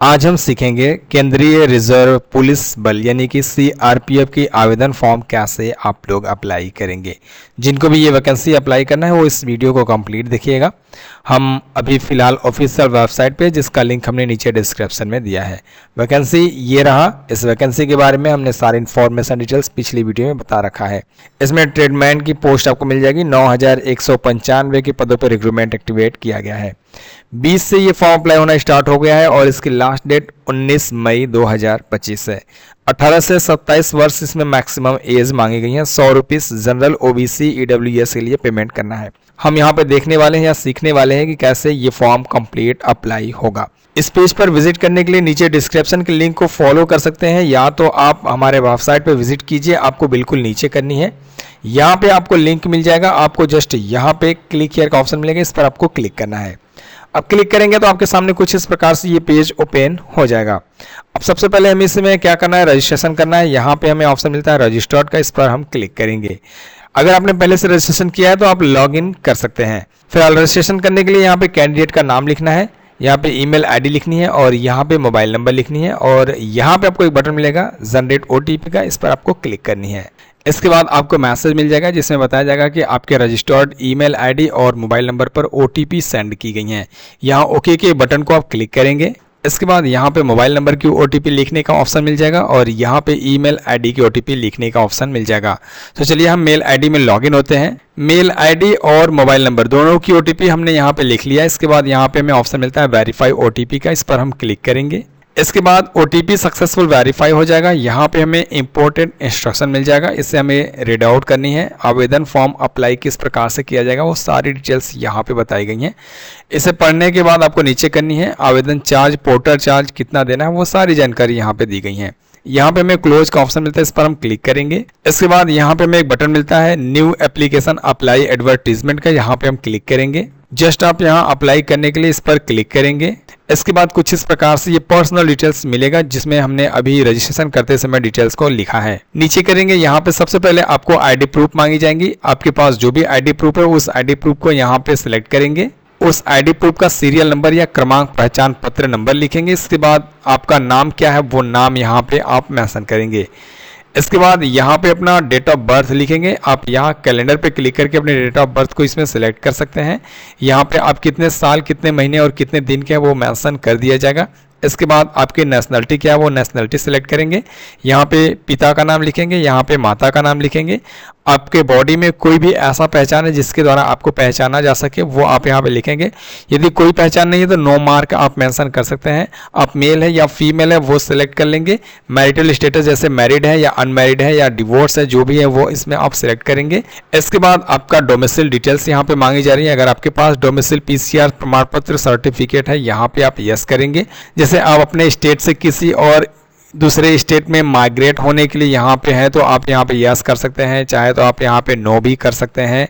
आज हम सीखेंगे केंद्रीय रिजर्व पुलिस बल यानी कि सीआरपीएफ की आवेदन फॉर्म कैसे आप लोग अप्लाई करेंगे। जिनको भी ये वैकेंसी अप्लाई करना है वो इस वीडियो को कंप्लीट देखिएगा। हम अभी फ़िलहाल ऑफिशियल वेबसाइट पे, जिसका लिंक हमने नीचे डिस्क्रिप्शन में दिया है। वैकेंसी ये रहा। इस वैकेंसी के बारे में हमने सारी इन्फॉर्मेशन डिटेल्स पिछली वीडियो में बता रखा है। इसमें ट्रेडमैन की पोस्ट आपको मिल जाएगी। 9195 के पदों पर रिक्रूटमेंट एक्टिवेट किया गया है। 20 से ये फॉर्म अप्लाई होना स्टार्ट हो गया है और इसकी लास्ट डेट 19 मई 2025 है। 18 से 27 वर्ष इसमें मैक्सिमम एज मांगी गई है। 100 रुपीज़ जनरल ओबीसी ईडब्ल्यूएस के लिए पेमेंट करना है। हम यहाँ पे देखने वाले हैं या सीखने वाले हैं कि कैसे ये फॉर्म कंप्लीट अप्लाई होगा। इस पेज पर विजिट करने के लिए नीचे डिस्क्रिप्शन के लिंक को फॉलो कर सकते हैं, या तो आप हमारे वेबसाइट पर विजिट कीजिए। आपको बिल्कुल नीचे करनी है। यहाँ पे आपको लिंक मिल जाएगा। आपको जस्ट यहाँ पे क्लिक हियर का ऑप्शन मिलेगा, इस पर आपको क्लिक करना है। अब क्लिक करेंगे तो आपके सामने कुछ इस प्रकार से ये पेज ओपन हो जाएगा। अब सबसे पहले हमें इसमें क्या करना है, रजिस्ट्रेशन करना है। यहाँ पे हमें ऑप्शन मिलता है रजिस्टर्ड का, इस पर हम क्लिक करेंगे। अगर आपने पहले से रजिस्ट्रेशन किया है तो आप लॉग इन कर सकते हैं। फिलहाल रजिस्ट्रेशन करने के लिए यहाँ पे कैंडिडेट का नाम लिखना है, यहाँ पे ईमेल आईडी लिखनी है और यहाँ पे मोबाइल नंबर लिखनी है और यहाँ पे आपको एक बटन मिलेगा जनरेट ओटीपी का, इस पर आपको क्लिक करनी है। इसके बाद आपको मैसेज मिल जाएगा जिसमें बताया जाएगा कि आपके रजिस्टर्ड ईमेल आईडी और मोबाइल नंबर पर ओटीपी सेंड की गई हैं। यहाँ ओके के बटन को आप क्लिक करेंगे। इसके बाद यहाँ पे मोबाइल नंबर की ओटीपी लिखने का ऑप्शन मिल जाएगा और यहाँ पे ईमेल आईडी की ओटीपी लिखने का ऑप्शन मिल जाएगा। तो चलिए हम मेल आईडी में लॉगिन होते हैं। मेल आईडी और मोबाइल नंबर दोनों की ओटीपी हमने यहाँ पे लिख लिया। इसके बाद यहाँ पे हमें ऑप्शन मिलता है वेरीफाई ओटीपी का, इस पर हम क्लिक करेंगे। इसके बाद ओटीपी सक्सेसफुल वेरीफाई हो जाएगा। यहाँ पे हमें इंपॉर्टेंट इंस्ट्रक्शन मिल जाएगा, इससे हमें रीड आउट करनी है। आवेदन फॉर्म अप्लाई किस प्रकार से किया जाएगा वो सारी डिटेल्स यहाँ पे बताई गई हैं। इसे पढ़ने के बाद आपको नीचे करनी है। आवेदन चार्ज, पोर्टल चार्ज कितना देना है वो सारी जानकारी यहाँ पे दी गई है। यहाँ पे हमें क्लोज का ऑप्शन मिलता है, इस पर हम क्लिक करेंगे। इसके बाद यहाँ पे हमें एक बटन मिलता है न्यू एप्लीकेशन अप्लाई एडवर्टीजमेंट का, यहाँ पे हम क्लिक करेंगे। जस्ट आप यहाँ अप्लाई करने के लिए इस पर क्लिक करेंगे। इसके बाद कुछ इस प्रकार से ये पर्सनल डिटेल्स मिलेगा जिसमें हमने अभी रजिस्ट्रेशन करते समय डिटेल्स को लिखा है। नीचे करेंगे, यहाँ पे सबसे पहले आपको आईडी प्रूफ मांगी जाएंगी। आपके पास जो भी आईडी प्रूफ है उस आईडी प्रूफ को यहाँ पे सिलेक्ट करेंगे। उस आईडी प्रूफ का सीरियल नंबर या क्रमांक पहचान पत्र नंबर लिखेंगे। इसके बाद आपका नाम क्या है वो नाम यहाँ पे आप मेंशन करेंगे। इसके बाद यहाँ पे अपना डेट ऑफ बर्थ लिखेंगे। आप यहाँ कैलेंडर पे क्लिक करके अपने डेट ऑफ बर्थ को इसमें सेलेक्ट कर सकते हैं। यहाँ पे आप कितने साल, कितने महीने और कितने दिन के हैं वो मेंशन कर दिया जाएगा। इसके बाद आपकी नेशनलिटी क्या है वो नेशनलिटी सेलेक्ट करेंगे। यहाँ पे पिता का नाम लिखेंगे, यहाँ पे माता का नाम लिखेंगे। आपके बॉडी में कोई भी ऐसा पहचान है जिसके द्वारा आपको पहचाना जा सके वो आप यहाँ पे लिखेंगे। यदि कोई पहचान नहीं है तो नो मार्क आप मेंशन कर सकते हैं। आप मेल है या फीमेल है वो सिलेक्ट कर लेंगे। मैरिटल स्टेटस जैसे मैरिड है या अनमैरिड है या डिवोर्स है, जो भी है वो इसमें आप सिलेक्ट करेंगे। इसके बाद आपका डोमिसाइल डिटेल्स यहाँ पे मांगी जा रही है। अगर आपके पास डोमिसाइल पीसीआर प्रमाण पत्र सर्टिफिकेट है यहाँ पे आप यस करेंगे। जैसे आप अपने स्टेट से किसी और दूसरे स्टेट में माइग्रेट होने के लिए यहाँ पे हैं तो आप यहाँ पे यस कर सकते हैं, चाहे तो आप यहाँ पे नो भी कर सकते हैं।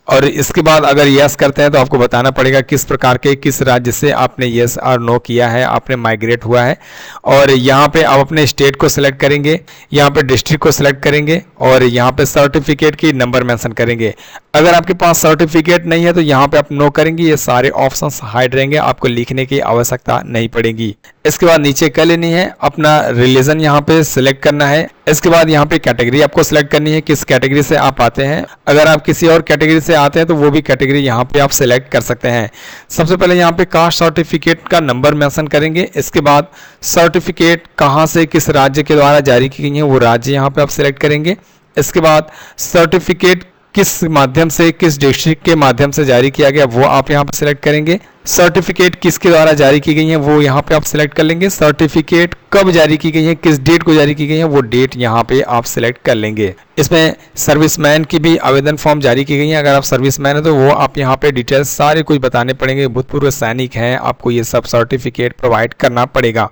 और इसके बाद अगर यस करते हैं तो आपको बताना पड़ेगा किस प्रकार के, किस राज्य से आपने यस और नो किया है, आपने माइग्रेट हुआ है। और यहाँ पे आप अपने स्टेट को सिलेक्ट करेंगे, यहाँ पे डिस्ट्रिक्ट को सिलेक्ट करेंगे और यहाँ पे सर्टिफिकेट की नंबर मेंशन करेंगे। अगर आपके पास सर्टिफिकेट नहीं है तो यहाँ पे आप नो करेंगे। ये सारे ऑप्शंस हाइड रहेंगे, आपको लिखने की आवश्यकता नहीं पड़ेगी। इसके बाद नीचे कर लेनी है, अपना रिलीजन यहाँ पे सिलेक्ट करना है। इसके बाद यहाँ पे कैटेगरी आपको सिलेक्ट करनी है, किस कैटेगरी से आप आते हैं। अगर आप किसी और कैटेगरी से आते हैं तो वो भी कैटेगरी यहाँ पे आप सिलेक्ट कर सकते हैं। सबसे पहले यहाँ पे कास्ट सर्टिफिकेट का नंबर मेंशन करेंगे। इसके बाद सर्टिफिकेट कहाँ से, किस राज्य के द्वारा जारी की गई है वो राज्य यहाँ पे आप सिलेक्ट करेंगे। इसके बाद सर्टिफिकेट किस माध्यम से, किस डिस्ट्रिक्ट के माध्यम से जारी किया गया वो आप यहाँ पे सिलेक्ट करेंगे। सर्टिफिकेट किसके द्वारा जारी की गई है वो यहाँ पे आप सिलेक्ट कर लेंगे। सर्टिफिकेट कब जारी की गई है, किस डेट को जारी की गई है वो डेट यहाँ पे आप सिलेक्ट कर लेंगे। इसमें सर्विसमैन की भी आवेदन फॉर्म जारी की गई है। अगर आप सर्विसमैन है तो वो आप यहाँ पे डिटेल्स सारे कुछ बताने पड़ेंगे। भूतपूर्व सैनिक हैं, आपको ये सब सर्टिफिकेट प्रोवाइड करना पड़ेगा।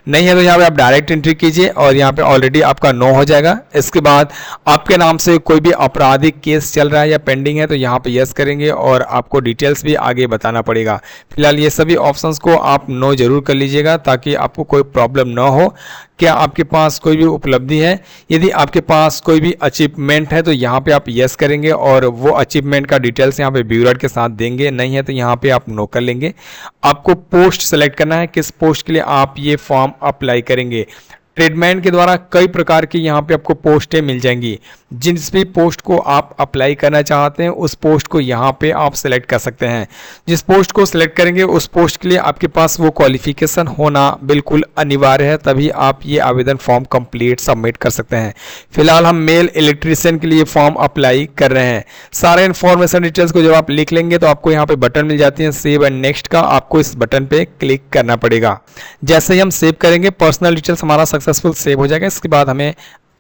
नहीं है तो यहाँ पे आप डायरेक्ट एंट्री कीजिए और यहाँ पे ऑलरेडी आपका नो हो जाएगा। इसके बाद आपके नाम से कोई भी आपराधिक केस चल रहा है या पेंडिंग है तो यहाँ पे यस करेंगे और आपको डिटेल्स भी आगे बताना पड़ेगा। फिलहाल ये सभी ऑप्शंस को आप नो जरूर कर लीजिएगा ताकि आपको कोई प्रॉब्लम ना हो। क्या आपके पास कोई भी उपलब्धि है, यदि आपके पास कोई भी अचीवमेंट है तो यहाँ पे आप यस करेंगे और वो अचीवमेंट का डिटेल्स यहाँ पे व्यूअर के साथ देंगे, नहीं है तो यहाँ पे आप नो कर लेंगे। आपको पोस्ट सेलेक्ट करना है, किस पोस्ट के लिए आप ये फॉर्म अप्लाई करेंगे। ट्रेडमैन के द्वारा कई प्रकार की यहाँ पे आपको पोस्टें मिल जाएंगी, जिस भी पोस्ट को आप अप्लाई करना चाहते हैं उस पोस्ट को यहाँ पे आप सेलेक्ट कर सकते हैं। जिस पोस्ट को सिलेक्ट करेंगे उस पोस्ट के लिए आपके पास वो क्वालिफिकेशन होना बिल्कुल अनिवार्य है, तभी आप ये आवेदन फॉर्म कंप्लीट सबमिट कर सकते हैं। फिलहाल हम मेल इलेक्ट्रीशियन के लिए फॉर्म अप्लाई कर रहे हैं। सारे इन्फॉर्मेशन डिटेल्स को जब आप लिख लेंगे तो आपको यहाँ पे बटन मिल जाती है सेव एंड नेक्स्ट का, आपको इस बटन पे क्लिक करना पड़ेगा। जैसे ही हम सेव करेंगे पर्सनल डिटेल्स हमारा सक्सेसफुल सेव हो जाएगा। इसके बाद हमें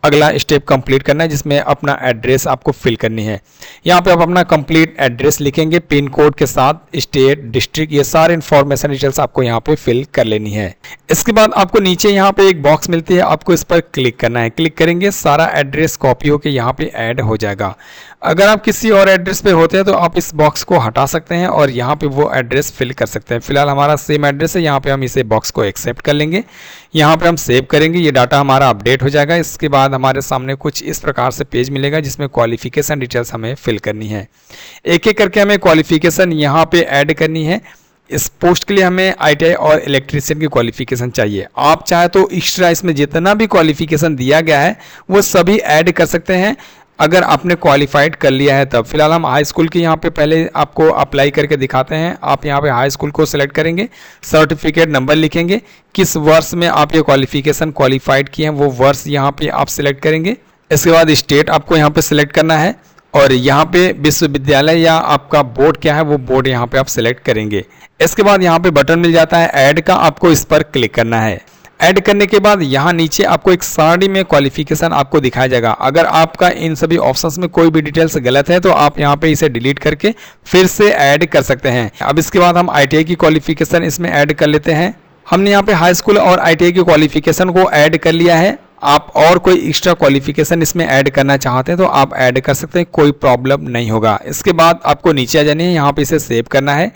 अगला स्टेप कंप्लीट करना है जिसमें अपना एड्रेस आपको फिल करनी है। यहाँ पे आप अपना कंप्लीट एड्रेस लिखेंगे पिन कोड के साथ, स्टेट, डिस्ट्रिक्ट, ये सारे इन्फॉर्मेशन डिटेल्स आपको यहाँ पे फिल कर लेनी है। इसके बाद आपको नीचे यहाँ पे एक बॉक्स मिलती है, आपको इस पर क्लिक करना है। क्लिक करेंगे सारा एड्रेस कॉपी होकर यहाँ पे ऐड हो जाएगा। अगर आप किसी और एड्रेस पे होते हैं तो आप इस बॉक्स को हटा सकते हैं और यहाँ पे वो एड्रेस फिल कर सकते हैं। फिलहाल हमारा सेम एड्रेस है, यहाँ पे हम इसे बॉक्स को एक्सेप्ट कर लेंगे। यहाँ पे हम सेव करेंगे, ये डाटा हमारा अपडेट हो जाएगा। इसके बाद हमारे सामने कुछ इस प्रकार से पेज मिलेगा जिसमें क्वालिफिकेशन डिटेल्स हमें फिल करनी है। एक एक करके हमें क्वालिफिकेशन यहाँ पे ऐड करनी है। इस पोस्ट के लिए हमें ITI और इलेक्ट्रीशियन की क्वालिफिकेशन चाहिए। आप चाहे तो एक्स्ट्रा इसमें जितना भी क्वालिफिकेशन दिया गया है वो सभी ऐड कर सकते हैं अगर आपने क्वालिफाइड कर लिया है तब। फिलहाल हम हाई स्कूल की यहाँ पे पहले आपको अप्लाई करके दिखाते हैं। आप यहाँ पे हाई स्कूल को सिलेक्ट करेंगे, सर्टिफिकेट नंबर लिखेंगे, किस वर्ष में आप ये क्वालिफिकेशन क्वालिफाइड किए हैं वो वर्ष यहाँ पे आप सिलेक्ट करेंगे। इसके बाद स्टेट आपको यहाँ पे सिलेक्ट करना है और यहाँ पे विश्वविद्यालय या आपका बोर्ड क्या है वो बोर्ड यहाँ पे आप सिलेक्ट करेंगे। इसके बाद यहाँ पे बटन मिल जाता है ऐड का, आपको इस पर क्लिक करना है। ऐड करने के बाद यहाँ नीचे आपको एक सारी में क्वालिफिकेशन आपको दिखाया जाएगा। अगर आपका इन सभी ऑप्शंस में कोई भी डिटेल्स गलत है तो आप यहाँ पे इसे डिलीट करके फिर से ऐड कर सकते हैं। अब इसके बाद हम ITI की क्वालिफिकेशन इसमें ऐड कर लेते हैं। हमने यहाँ पे हाई स्कूल और ITI की क्वालिफिकेशन को ऐड कर लिया है। आप और कोई एक्स्ट्रा क्वालिफिकेशन इसमें ऐड करना चाहते हैं तो आप ऐड कर सकते हैं, कोई प्रॉब्लम नहीं होगा। इसके बाद आपको नीचे आ जानी है, यहाँ पे इसे सेव करना है।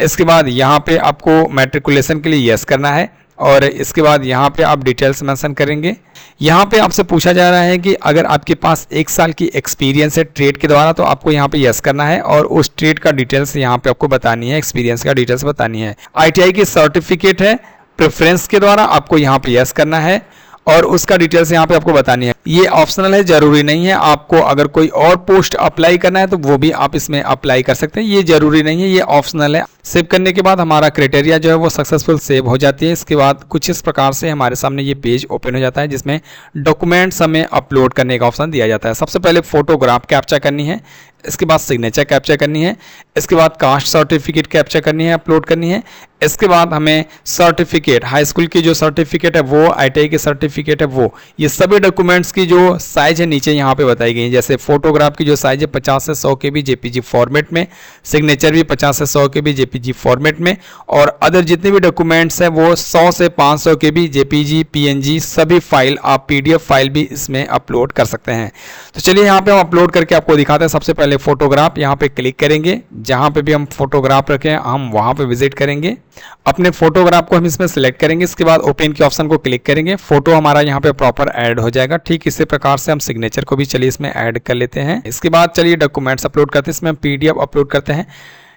इसके बाद यहाँ पे आपको मैट्रिकुलेशन के लिए यस करना है और इसके बाद यहाँ पे आप डिटेल्स मेंशन करेंगे। यहाँ पे आपसे पूछा जा रहा है कि अगर आपके पास 1 साल की एक्सपीरियंस है ट्रेड के द्वारा तो आपको यहाँ पे यस करना है और उस ट्रेड का डिटेल्स यहाँ पे आपको बतानी है, एक्सपीरियंस का डिटेल्स बतानी है। ITI की सर्टिफिकेट है प्रेफरेंस के द्वारा, आपको यहाँ पे यस करना है और उसका डिटेल्स यहाँ पे आपको बतानी है। ये ऑप्शनल है, जरूरी नहीं है। आपको अगर कोई और पोस्ट अप्लाई करना है तो वो भी आप इसमें अप्लाई कर सकते हैं, ये जरूरी नहीं है, ये ऑप्शनल है। सेव करने के बाद हमारा क्राइटेरिया जो है वो सक्सेसफुल सेव हो जाती है। इसके बाद कुछ इस प्रकार से हमारे सामने ये पेज ओपन हो जाता है जिसमें डॉक्यूमेंट्स हमें अपलोड करने का ऑप्शन दिया जाता है। सबसे पहले फोटोग्राफ कैप्चर करनी है, इसके बाद सिग्नेचर कैप्चर करनी है, इसके बाद कास्ट सर्टिफिकेट कैप्चर करनी है, अपलोड करनी है। इसके बाद हमें सर्टिफिकेट, हाई स्कूल की जो सर्टिफिकेट है वो, ITI की सर्टिफिकेट है वो, ये सभी डॉक्यूमेंट्स की जो साइज है नीचे यहाँ पे बताई गई है। जैसे फोटोग्राफ की जो साइज है 50 से 100 KB JPG फॉर्मेट में, सिग्नेचर भी 50 से 100 KB JPG फॉर्मेट में, और अदर जितने भी डॉक्यूमेंट्स हैं वो 100 से 500 KB JPG PNG सभी फाइल, आप PDF फाइल भी इसमें अपलोड कर सकते हैं। तो चलिए यहाँ पे हम अपलोड करके आपको दिखाते हैं। सबसे पहले फोटोग्राफ, यहाँ पे क्लिक करेंगे, जहाँ पे भी हम फोटोग्राफ रखें हम वहाँ पे विजिट करेंगे। अपने फोटोग्राफ को हम इसमें सिलेक्ट करेंगे, इसके बाद ओपन के ऑप्शन को क्लिक करेंगे, फोटो हमारा यहाँ पे प्रॉपर ऐड हो जाएगा। ठीक इसी प्रकार से हम सिग्नेचर को भी चलिए इसमें ऐड कर लेते हैं। इसके बाद चलिए डॉक्यूमेंट्स अपलोड करते हैं, इसमें हम PDF अपलोड करते हैं।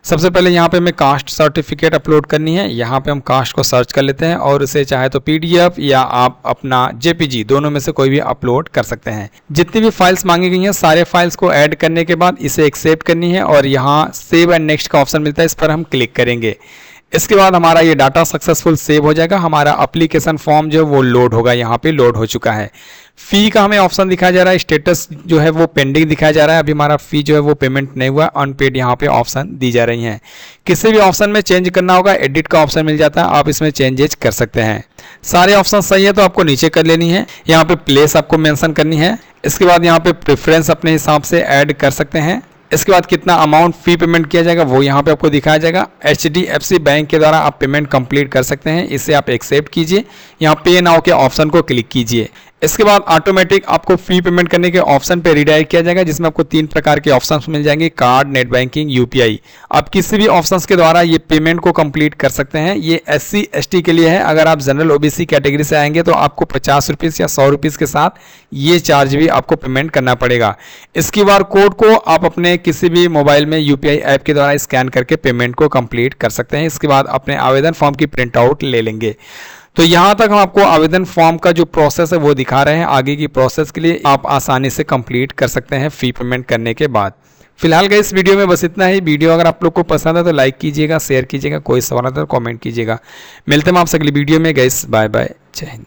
सबसे पहले यहाँ पे हमें कास्ट सर्टिफिकेट अपलोड करनी है। यहाँ पे हम कास्ट को सर्च कर लेते हैं और इसे चाहे तो PDF या आप अपना JPG दोनों में से कोई भी अपलोड कर सकते हैं। जितनी भी फाइल्स मांगी गई हैं सारे फाइल्स को ऐड करने के बाद इसे एक्सेप्ट करनी है और यहाँ सेव एंड नेक्स्ट का ऑप्शन मिलता है, इस पर हम क्लिक करेंगे। इसके बाद हमारा ये डाटा सक्सेसफुल सेव हो जाएगा। हमारा एप्लीकेशन फॉर्म जो है वो लोड होगा, यहाँ पे लोड हो चुका है। फी का हमें ऑप्शन दिखाया जा रहा है, स्टेटस जो है वो पेंडिंग दिखाया जा रहा है, अभी हमारा फी जो है वो पेमेंट नहीं हुआ, अनपेड यहाँ पे ऑप्शन दी जा रही हैं। किसी भी ऑप्शन में चेंज करना होगा, एडिट का ऑप्शन मिल जाता है, आप इसमें चेंजेज कर सकते हैं। सारे ऑप्शन सही है तो आपको नीचे कर लेनी है, यहाँ पे प्लेस आपको मेंशन करनी है। इसके बाद यहाँ पे प्रेफरेंस अपने हिसाब से ऐड कर सकते हैं। इसके बाद कितना अमाउंट फी पेमेंट किया जाएगा वो यहाँ पे आपको दिखाया जाएगा। HDFC बैंक के द्वारा आप पेमेंट कंप्लीट कर सकते हैं, इसे आप एक्सेप्ट कीजिए। यहाँ पे नाउ के ऑप्शन को क्लिक कीजिए। इसके बाद ऑटोमेटिक आपको फी पेमेंट करने के ऑप्शन पे रिडायरेक्ट किया जाएगा, जिसमें आपको 3 प्रकार के ऑप्शंस मिल जाएंगे, कार्ड, नेट बैंकिंग, यूपीआई। आप किसी भी ऑप्शंस के द्वारा ये पेमेंट को कंप्लीट कर सकते हैं। ये SC ST के लिए है। अगर आप जनरल OBC कैटेगरी से आएंगे तो आपको 50 रुपीज़ या 100 रुपीज़ के साथ ये चार्ज भी आपको पेमेंट करना पड़ेगा। इस QR कोड को आप अपने किसी भी मोबाइल में UPI ऐप के द्वारा स्कैन करके पेमेंट को कंप्लीट कर सकते हैं। इसके बाद अपने आवेदन फॉर्म की प्रिंट आउट ले लेंगे। तो यहाँ तक हम आपको आवेदन फॉर्म का जो प्रोसेस है वो दिखा रहे हैं। आगे की प्रोसेस के लिए आप आसानी से कंप्लीट कर सकते हैं फी पेमेंट करने के बाद। फिलहाल इस वीडियो में बस इतना ही। वीडियो अगर आप लोग को पसंद है तो लाइक कीजिएगा, शेयर कीजिएगा, कोई सवाल है तो कमेंट कीजिएगा। मिलते हैं आपसे अगली वीडियो में। गाइस बाय बाय, जय हिंद।